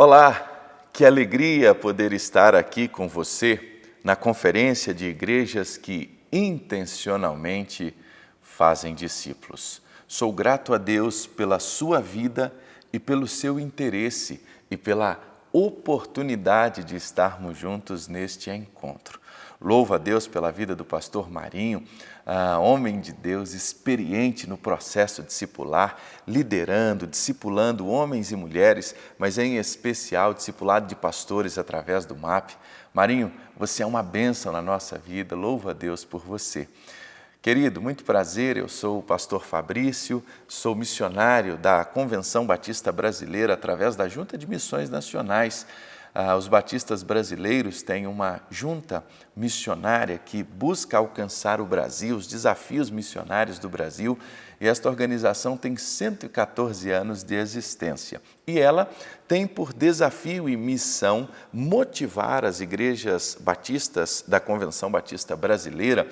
Olá, que alegria poder estar aqui com você na conferência de igrejas que intencionalmente fazem discípulos. Sou grato a Deus pela sua vida e pelo seu interesse e pela oportunidade de estarmos juntos neste encontro. Louvo a Deus pela vida do pastor Marinho, homem de Deus experiente no processo discipular, liderando, discipulando homens e mulheres, mas em especial discipulado de pastores através do MAP. Marinho, você é uma bênção na nossa vida, louvo a Deus por você. Querido, muito prazer, eu sou o pastor Fabrício, sou missionário da Convenção Batista Brasileira através da Junta de Missões Nacionais. Os batistas brasileiros têm uma junta missionária que busca alcançar o Brasil, os desafios missionários do Brasil, e esta organização tem 114 anos de existência. E ela tem por desafio e missão motivar as igrejas batistas da Convenção Batista Brasileira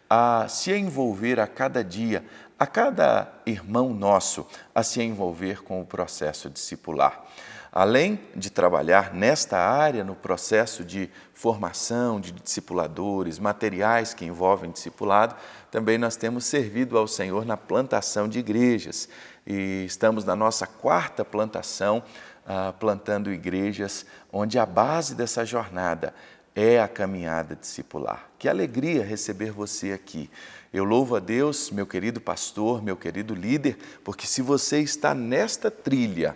a se envolver a cada dia, a cada irmão nosso, a se envolver com o processo discipular. Além de trabalhar nesta área, no processo de formação de discipuladores, materiais que envolvem discipulado, também nós temos servido ao Senhor na plantação de igrejas. E estamos na nossa 4ª plantação, plantando igrejas, onde a base dessa jornada é a caminhada discipular. Que alegria receber você aqui. Eu louvo a Deus, meu querido pastor, meu querido líder, porque se você está nesta trilha,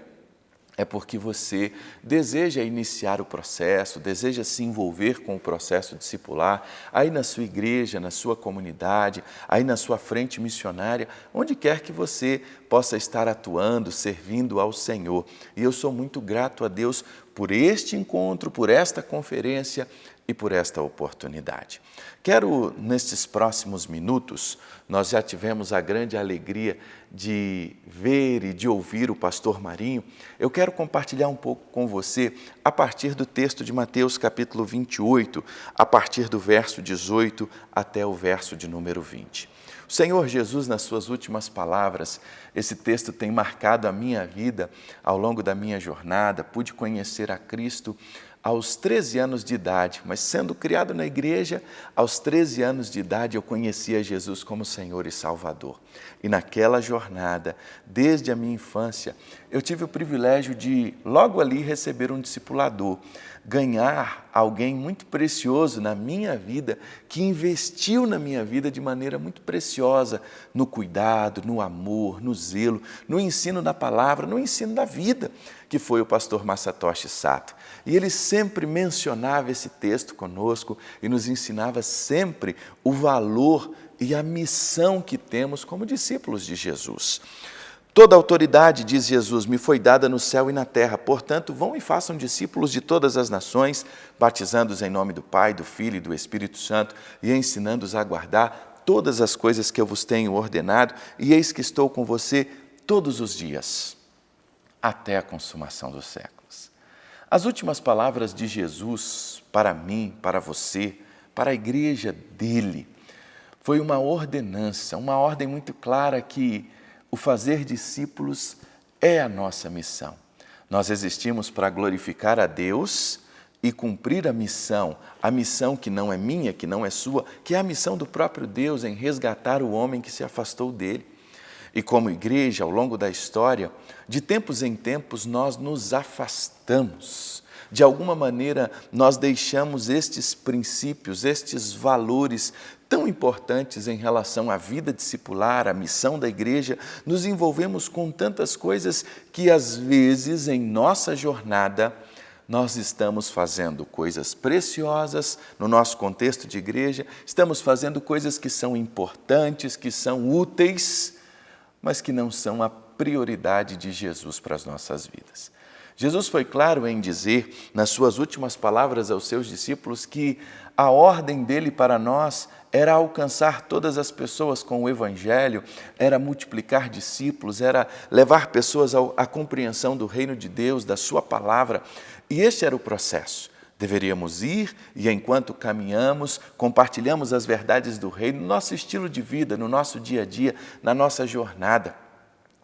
é porque você deseja iniciar o processo, deseja se envolver com o processo discipular, aí na sua igreja, na sua comunidade, aí na sua frente missionária, onde quer que você possa estar atuando, servindo ao Senhor. E eu sou muito grato a Deus por este encontro, por esta conferência e por esta oportunidade. Quero, nestes próximos minutos, nós já tivemos a grande alegria de ver e de ouvir o pastor Marinho. Eu quero compartilhar um pouco com você a partir do texto de Mateus capítulo 28, a partir do verso 18 até o verso de número 20. O Senhor Jesus, nas suas últimas palavras, esse texto tem marcado a minha vida ao longo da minha jornada. Pude conhecer a Cristo aos 13 anos de idade, mas sendo criado na igreja, aos 13 anos de idade eu conhecia Jesus como Senhor e Salvador. E naquela jornada, desde a minha infância, eu tive o privilégio de logo ali receber um discipulador, ganhar alguém muito precioso na minha vida, que investiu na minha vida de maneira muito preciosa, no cuidado, no amor, no zelo, no ensino da palavra, no ensino da vida, que foi o pastor Masatoshi Sato. E ele sempre mencionava esse texto conosco e nos ensinava sempre o valor e a missão que temos como discípulos de Jesus. Toda autoridade, diz Jesus, me foi dada no céu e na terra. Portanto, vão e façam discípulos de todas as nações, batizando-os em nome do Pai, do Filho e do Espírito Santo e ensinando-os a guardar todas as coisas que eu vos tenho ordenado. E eis que estou com você todos os dias, até a consumação dos séculos. As últimas palavras de Jesus para mim, para você, para a igreja dele, foi uma ordenança, uma ordem muito clara que o fazer discípulos é a nossa missão. Nós existimos para glorificar a Deus e cumprir a missão que não é minha, que não é sua, que é a missão do próprio Deus em resgatar o homem que se afastou dele. E como igreja, ao longo da história, de tempos em tempos nós nos afastamos. De alguma maneira, nós deixamos estes princípios, estes valores tão importantes em relação à vida discipular, à missão da igreja, nos envolvemos com tantas coisas que, às vezes, em nossa jornada, nós estamos fazendo coisas preciosas no nosso contexto de igreja, estamos fazendo coisas que são importantes, que são úteis, mas que não são a prioridade de Jesus para as nossas vidas. Jesus foi claro em dizer, nas suas últimas palavras aos seus discípulos, que a ordem dele para nós era alcançar todas as pessoas com o Evangelho, era multiplicar discípulos, era levar pessoas à compreensão do reino de Deus, da sua palavra. E este era o processo. Deveríamos ir e, enquanto caminhamos, compartilhamos as verdades do reino no nosso estilo de vida, no nosso dia a dia, na nossa jornada.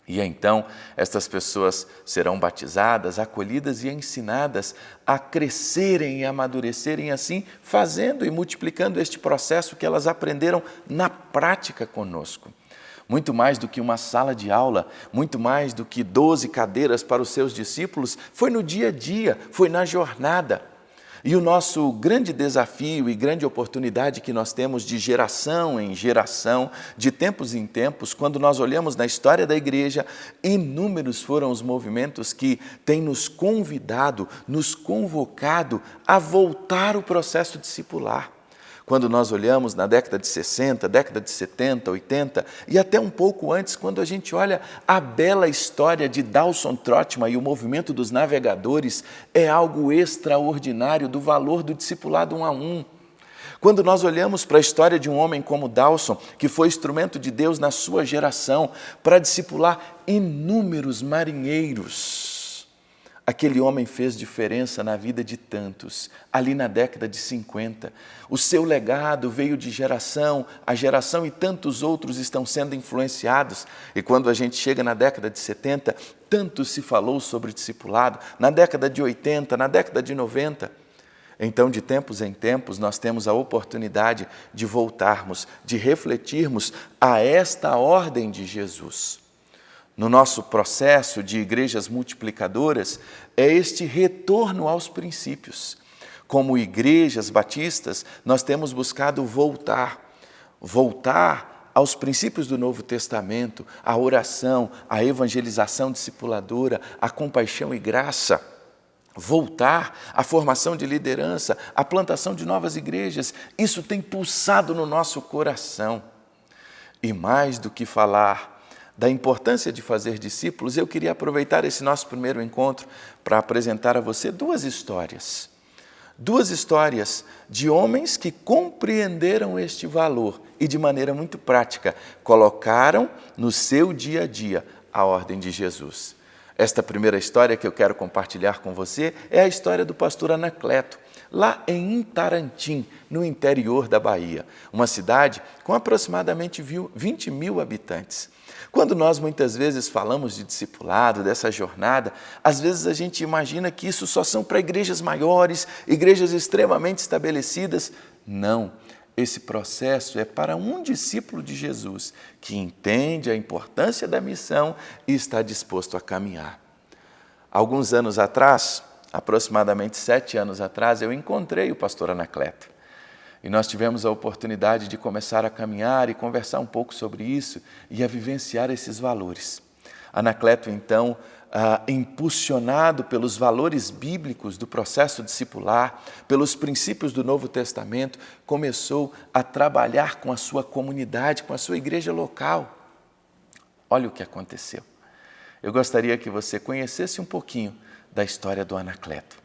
E então, estas pessoas serão batizadas, acolhidas e ensinadas a crescerem e amadurecerem assim, fazendo e multiplicando este processo que elas aprenderam na prática conosco. Muito mais do que uma sala de aula, muito mais do que 12 cadeiras para os seus discípulos, foi no dia a dia, foi na jornada. E o nosso grande desafio e grande oportunidade que nós temos de geração em geração, de tempos em tempos, quando nós olhamos na história da igreja, inúmeros foram os movimentos que têm nos convidado, nos convocado a voltar ao processo discipular. Quando nós olhamos na década de 60, década de 70, 80 e até um pouco antes, quando a gente olha a bela história de Dawson Trotman e o movimento dos navegadores, é algo extraordinário do valor do discipulado 1 a 1. Quando nós olhamos para a história de um homem como Dawson, que foi instrumento de Deus na sua geração para discipular inúmeros marinheiros, aquele homem fez diferença na vida de tantos, ali na década de 50. O seu legado veio de geração a geração e tantos outros estão sendo influenciados. E quando a gente chega na década de 70, tanto se falou sobre discipulado, na década de 80, na década de 90. Então, de tempos em tempos, nós temos a oportunidade de voltarmos, de refletirmos a esta ordem de Jesus. No nosso processo de igrejas multiplicadoras, é este retorno aos princípios. Como igrejas batistas, nós temos buscado voltar aos princípios do Novo Testamento, a oração, a evangelização discipuladora, a compaixão e graça. Voltar à formação de liderança, à plantação de novas igrejas. Isso tem pulsado no nosso coração. E mais do que falar da importância de fazer discípulos, eu queria aproveitar esse nosso primeiro encontro para apresentar a você duas histórias. Duas histórias de homens que compreenderam este valor e, de maneira muito prática, colocaram no seu dia a dia a ordem de Jesus. Esta primeira história que eu quero compartilhar com você é a história do pastor Anacleto, lá em Itarantim, no interior da Bahia, uma cidade com aproximadamente 20 mil habitantes. Quando nós muitas vezes falamos de discipulado, dessa jornada, às vezes a gente imagina que isso só são para igrejas maiores, igrejas extremamente estabelecidas. Não, esse processo é para um discípulo de Jesus que entende a importância da missão e está disposto a caminhar. Alguns anos atrás, aproximadamente 7 anos atrás, eu encontrei o pastor Anacleto. E nós tivemos a oportunidade de começar a caminhar e conversar um pouco sobre isso e a vivenciar esses valores. Anacleto, então, impulsionado pelos valores bíblicos do processo discipular, pelos princípios do Novo Testamento, começou a trabalhar com a sua comunidade, com a sua igreja local. Olha o que aconteceu. Eu gostaria que você conhecesse um pouquinho da história do Anacleto.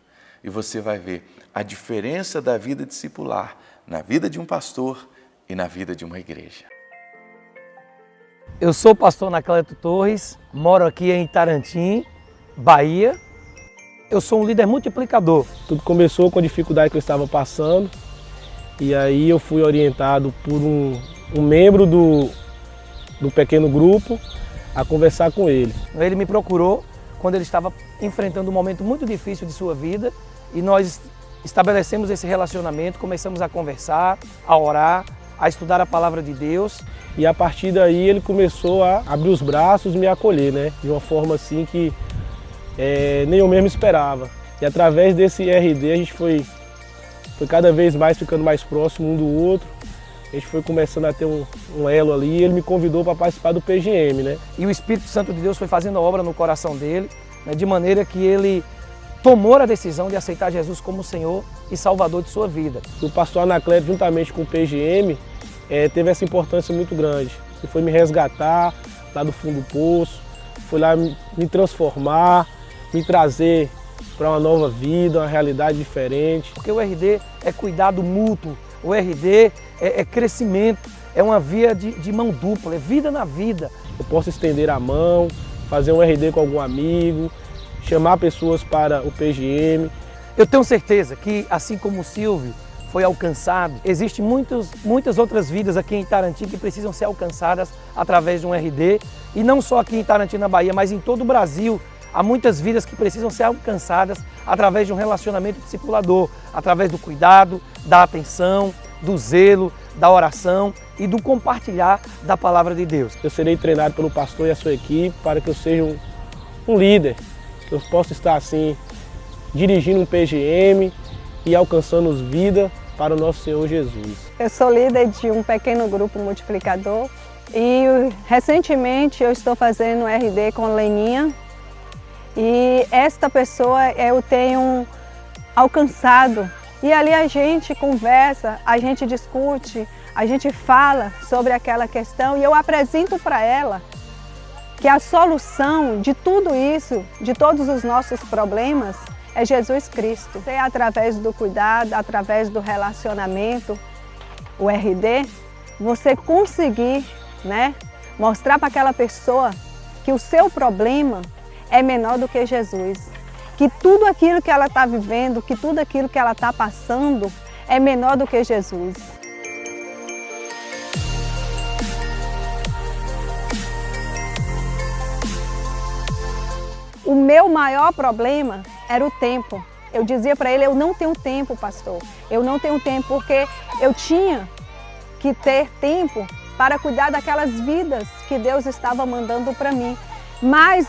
E você vai ver a diferença da vida discipular na vida de um pastor e na vida de uma igreja. Eu sou o pastor Anacleto Torres, moro aqui em Itarantim, Bahia. Eu sou um líder multiplicador. Tudo começou com a dificuldade que eu estava passando e aí eu fui orientado por um membro do pequeno grupo a conversar com ele. Ele me procurou quando ele estava enfrentando um momento muito difícil de sua vida e nós estabelecemos esse relacionamento, começamos a conversar, a orar, a estudar a palavra de Deus. E a partir daí ele começou a abrir os braços e me acolher, né? De uma forma assim que nem eu mesmo esperava. E através desse RD a gente foi cada vez mais ficando mais próximo um do outro. A gente foi começando a ter um elo ali e ele me convidou para participar do PGM, né? E o Espírito Santo de Deus foi fazendo a obra no coração dele, né? De maneira que ele tomou a decisão de aceitar Jesus como Senhor e Salvador de sua vida. O pastor Anacleto, juntamente com o PGM, teve essa importância muito grande. Ele foi me resgatar lá do fundo do poço, foi lá me transformar, me trazer para uma nova vida, uma realidade diferente. Porque o RD é cuidado mútuo, o RD é crescimento, é uma via de mão dupla, é vida na vida. Eu posso estender a mão, fazer um RD com algum amigo, chamar pessoas para o PGM. Eu tenho certeza que, assim como o Silvio foi alcançado. Existem muitas outras vidas aqui em Itarantim que precisam ser alcançadas através de um RD. E não só aqui em Itarantim, na Bahia, mas em todo o Brasil. Há muitas vidas que precisam ser alcançadas através de um relacionamento discipulador, através do cuidado, da atenção, do zelo, da oração e do compartilhar da palavra de Deus. Eu serei treinado pelo pastor e a sua equipe para que eu seja um líder, que eu possa estar assim, dirigindo um PGM e alcançando vidas para o nosso Senhor Jesus. Eu sou líder de um pequeno grupo multiplicador e recentemente eu estou fazendo RD com Leninha e esta pessoa eu tenho alcançado. E ali a gente conversa, a gente discute, a gente fala sobre aquela questão e eu apresento para ela que a solução de tudo isso, de todos os nossos problemas, é Jesus Cristo. É através do cuidado, através do relacionamento, o RD, você conseguir, mostrar para aquela pessoa que o seu problema é menor do que Jesus. Que tudo aquilo que ela está vivendo, que tudo aquilo que ela está passando é menor do que Jesus. O meu maior problema era o tempo. Eu dizia para ele, eu não tenho tempo, pastor. Eu não tenho tempo porque eu tinha que ter tempo para cuidar daquelas vidas que Deus estava mandando para mim. Mas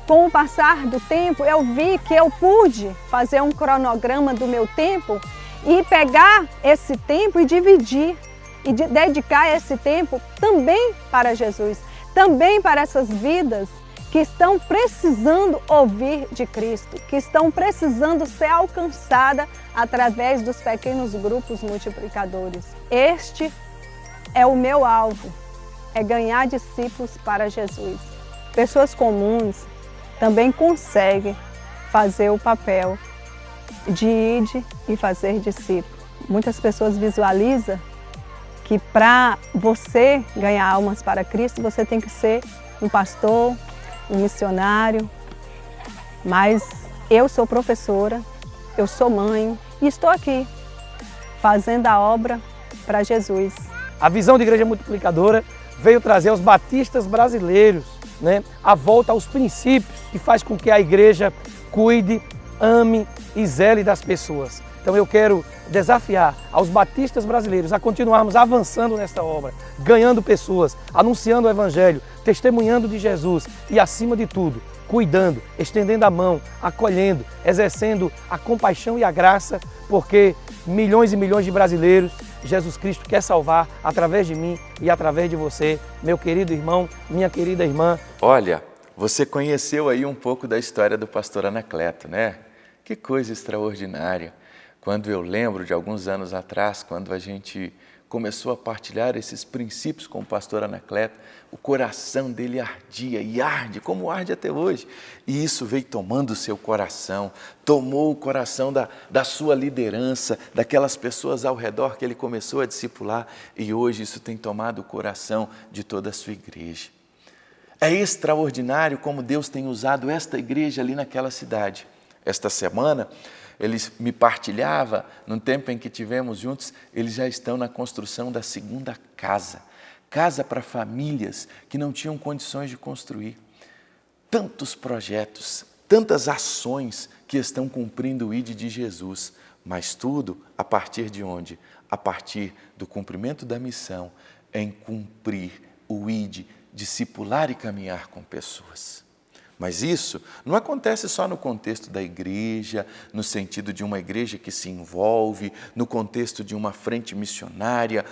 com o passar do tempo, eu vi que eu pude fazer um cronograma do meu tempo e pegar esse tempo e dividir e dedicar esse tempo também para Jesus, também para essas vidas que estão precisando ouvir de Cristo, que estão precisando ser alcançadas através dos pequenos grupos multiplicadores. Este é o meu alvo, é ganhar discípulos para Jesus. Pessoas comuns também consegue fazer o papel de ir e fazer discípulo. Muitas pessoas visualizam que para você ganhar almas para Cristo, você tem que ser um pastor, um missionário. Mas eu sou professora, eu sou mãe e estou aqui fazendo a obra para Jesus. A visão de Igreja Multiplicadora veio trazer aos batistas brasileiros a volta aos princípios que faz com que a igreja cuide, ame e zele das pessoas. Então eu quero desafiar aos batistas brasileiros a continuarmos avançando nesta obra, ganhando pessoas, anunciando o Evangelho, testemunhando de Jesus e, acima de tudo, cuidando, estendendo a mão, acolhendo, exercendo a compaixão e a graça, porque milhões e milhões de brasileiros Jesus Cristo quer salvar através de mim e através de você, meu querido irmão, minha querida irmã. Olha, você conheceu aí um pouco da história do pastor Anacleto, né? Que coisa extraordinária. Quando eu lembro de alguns anos atrás, quando a gente começou a partilhar esses princípios com o pastor Anacleto, o coração dele ardia e arde, como arde até hoje. E isso veio tomando o seu coração, tomou o coração da sua liderança, daquelas pessoas ao redor que ele começou a discipular, e hoje isso tem tomado o coração de toda a sua igreja. É extraordinário como Deus tem usado esta igreja ali naquela cidade. Esta semana, eles me partilhavam, no tempo em que tivemos juntos, eles já estão na construção da segunda casa. Casa para famílias que não tinham condições de construir. Tantos projetos, tantas ações que estão cumprindo o ID de Jesus, mas tudo a partir de onde? A partir do cumprimento da missão, em cumprir o ID, discipular e caminhar com pessoas. Mas isso não acontece só no contexto da igreja, no sentido de uma igreja que se envolve, no contexto de uma frente missionária.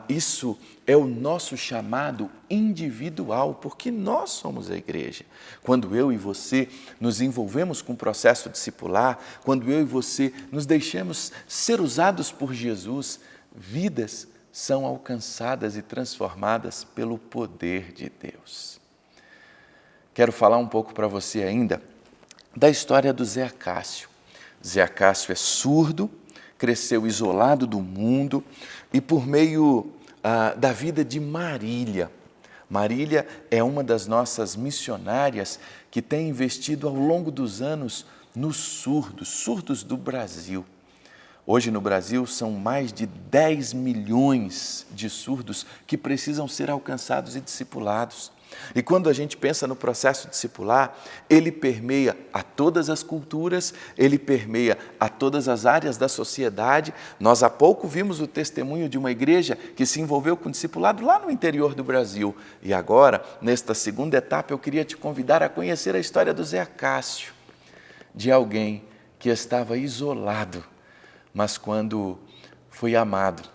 Isso é o nosso chamado individual, porque nós somos a igreja. Quando eu e você nos envolvemos com o processo discipular, quando eu e você nos deixamos ser usados por Jesus, vidas são alcançadas e transformadas pelo poder de Deus. Quero falar um pouco para você ainda da história do Zé Acácio. Zé Acácio é surdo, cresceu isolado do mundo e por meio da vida de Marília. Marília é uma das nossas missionárias que tem investido ao longo dos anos nos surdos do Brasil. Hoje no Brasil são mais de 10 milhões de surdos que precisam ser alcançados e discipulados. E quando a gente pensa no processo discipular, ele permeia a todas as culturas, ele permeia a todas as áreas da sociedade. Nós há pouco vimos o testemunho de uma igreja que se envolveu com o discipulado lá no interior do Brasil. E agora, nesta segunda etapa, eu queria te convidar a conhecer a história do Zé Acácio, de alguém que estava isolado, mas quando foi amado,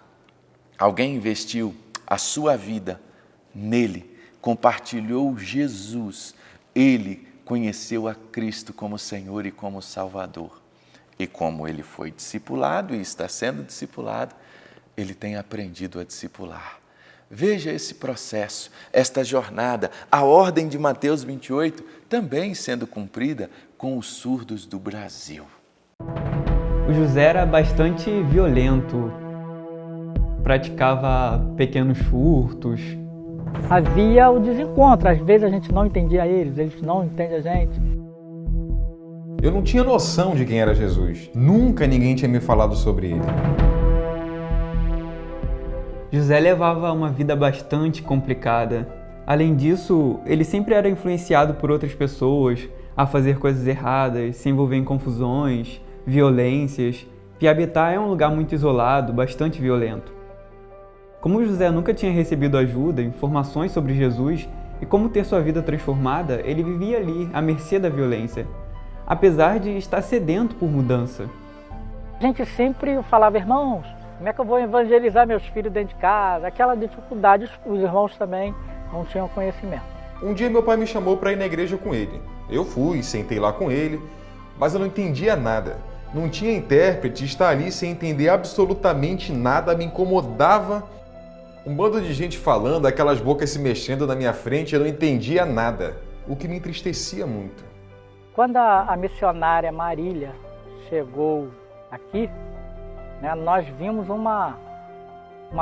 alguém investiu a sua vida nele, compartilhou Jesus, ele conheceu a Cristo como Senhor e como Salvador. E como ele foi discipulado e está sendo discipulado, ele tem aprendido a discipular. Veja esse processo, esta jornada, a ordem de Mateus 28, também sendo cumprida com os surdos do Brasil. O José era bastante violento, praticava pequenos furtos. Havia o desencontro, às vezes a gente não entendia eles não entendem a gente. Eu não tinha noção de quem era Jesus, nunca ninguém tinha me falado sobre ele. José levava uma vida bastante complicada. Além disso, ele sempre era influenciado por outras pessoas a fazer coisas erradas, se envolver em confusões, violências. Piabetá é um lugar muito isolado, bastante violento. Como José nunca tinha recebido ajuda, informações sobre Jesus e como ter sua vida transformada, ele vivia ali, à mercê da violência, apesar de estar sedento por mudança. A gente sempre falava, irmãos, como é que eu vou evangelizar meus filhos dentro de casa? Aquela dificuldade, os irmãos também não tinham conhecimento. Um dia meu pai me chamou para ir na igreja com ele. Eu fui, sentei lá com ele, mas eu não entendia nada. Não tinha intérprete, estar ali sem entender absolutamente nada me incomodava. Um bando de gente falando, aquelas bocas se mexendo na minha frente, eu não entendia nada, o que me entristecia muito. Quando a missionária Marília chegou aqui, né, nós vimos uma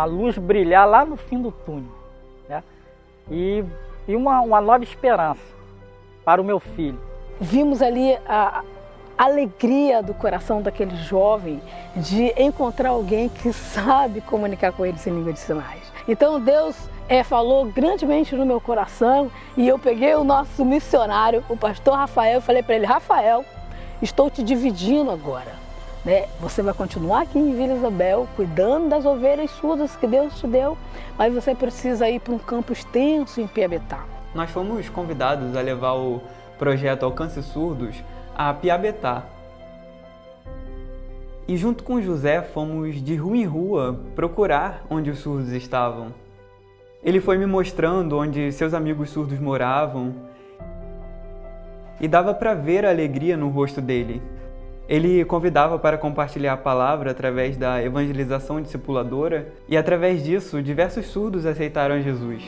luz brilhar lá no fim do túnel, né, e uma nova esperança para o meu filho. Vimos ali a alegria do coração daquele jovem de encontrar alguém que sabe comunicar com eles em língua de sinais. Então Deus falou grandemente no meu coração e eu peguei o nosso missionário, o pastor Rafael, e falei para ele, Rafael, estou te dividindo agora, né? Você vai continuar aqui em Vila Isabel, cuidando das ovelhas surdas que Deus te deu, mas você precisa ir para um campo extenso em Piabetá. Nós fomos convidados a levar o projeto Alcance Surdos a Piabetá. E junto com José fomos de rua em rua procurar onde os surdos estavam. Ele foi me mostrando onde seus amigos surdos moravam e dava para ver a alegria no rosto dele. Ele convidava para compartilhar a palavra através da evangelização discipuladora e através disso diversos surdos aceitaram Jesus.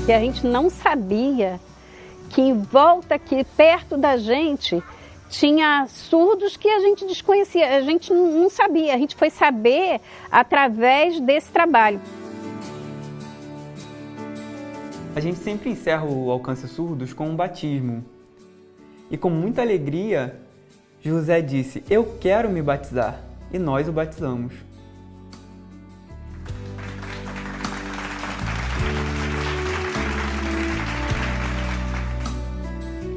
E a gente não sabia que em volta aqui, perto da gente, tinha surdos que a gente desconhecia, a gente não sabia, a gente foi saber através desse trabalho. A gente sempre encerra o Alcance Surdos com um batismo. E com muita alegria, José disse, eu quero me batizar, e nós o batizamos.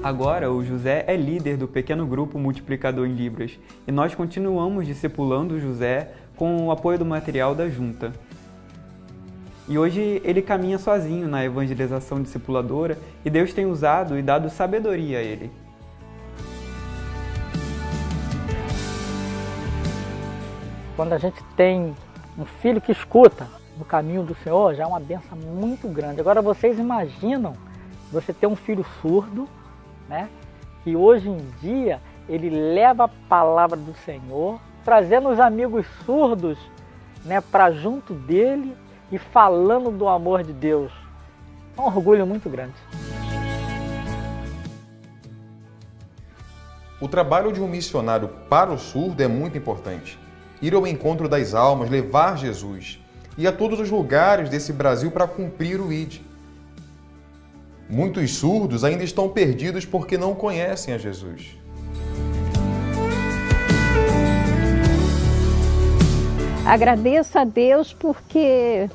Agora, o José é líder do pequeno grupo Multiplicador em Libras e nós continuamos discipulando o José com o apoio do material da Junta. E hoje ele caminha sozinho na evangelização discipuladora e Deus tem usado e dado sabedoria a ele. Quando a gente tem um filho que escuta no caminho do Senhor, já é uma bênção muito grande. Agora vocês imaginam você ter um filho surdo, né? E hoje em dia ele leva a palavra do Senhor, trazendo os amigos surdos, né, para junto dele e falando do amor de Deus. É um orgulho muito grande. O trabalho de um missionário para o surdo é muito importante. Ir ao encontro das almas, levar Jesus, ir a todos os lugares desse Brasil para cumprir o ID. Muitos surdos ainda estão perdidos porque não conhecem a Jesus. Agradeço a Deus porque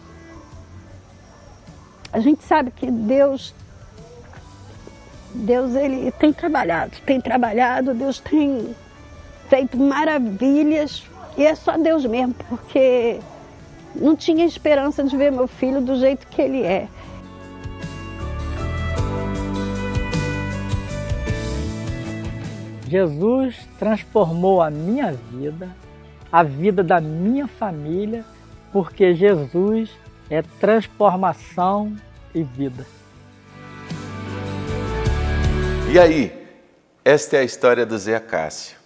a gente sabe que Deus ele tem trabalhado, Deus tem feito maravilhas e é só Deus mesmo, porque não tinha esperança de ver meu filho do jeito que ele é. Jesus transformou a minha vida, a vida da minha família, porque Jesus é transformação e vida. E aí, esta é a história do Zé Acácio.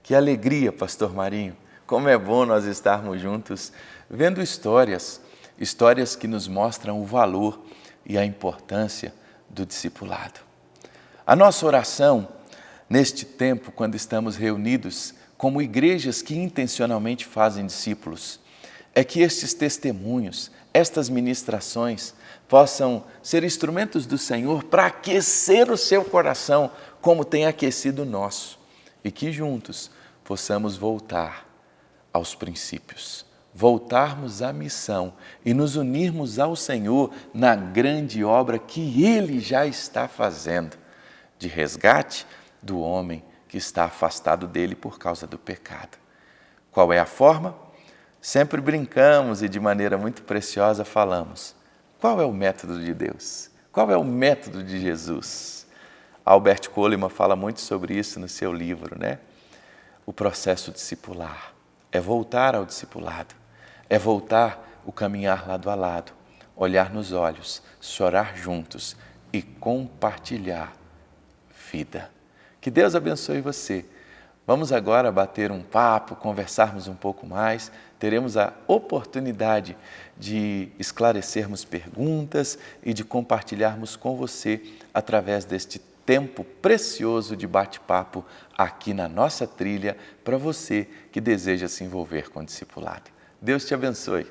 Que alegria, Pastor Marinho, como é bom nós estarmos juntos, vendo histórias que nos mostram o valor e a importância do discipulado. A nossa oração, neste tempo, quando estamos reunidos como igrejas que intencionalmente fazem discípulos, é que estes testemunhos, estas ministrações, possam ser instrumentos do Senhor para aquecer o seu coração, como tem aquecido o nosso, e que juntos possamos voltar aos princípios, voltarmos à missão e nos unirmos ao Senhor na grande obra que Ele já está fazendo, de resgate do homem que está afastado dele por causa do pecado. Qual é a forma? Sempre brincamos e de maneira muito preciosa falamos: qual é o método de Deus? Qual é o método de Jesus? Albert Coleman fala muito sobre isso no seu livro, né? O processo discipular é voltar ao discipulado, é voltar o caminhar lado a lado, olhar nos olhos, chorar juntos e compartilhar vida. Que Deus abençoe você. Vamos agora bater um papo, conversarmos um pouco mais. Teremos a oportunidade de esclarecermos perguntas e de compartilharmos com você através deste tempo precioso de bate-papo aqui na nossa trilha para você que deseja se envolver com o discipulado. Deus te abençoe.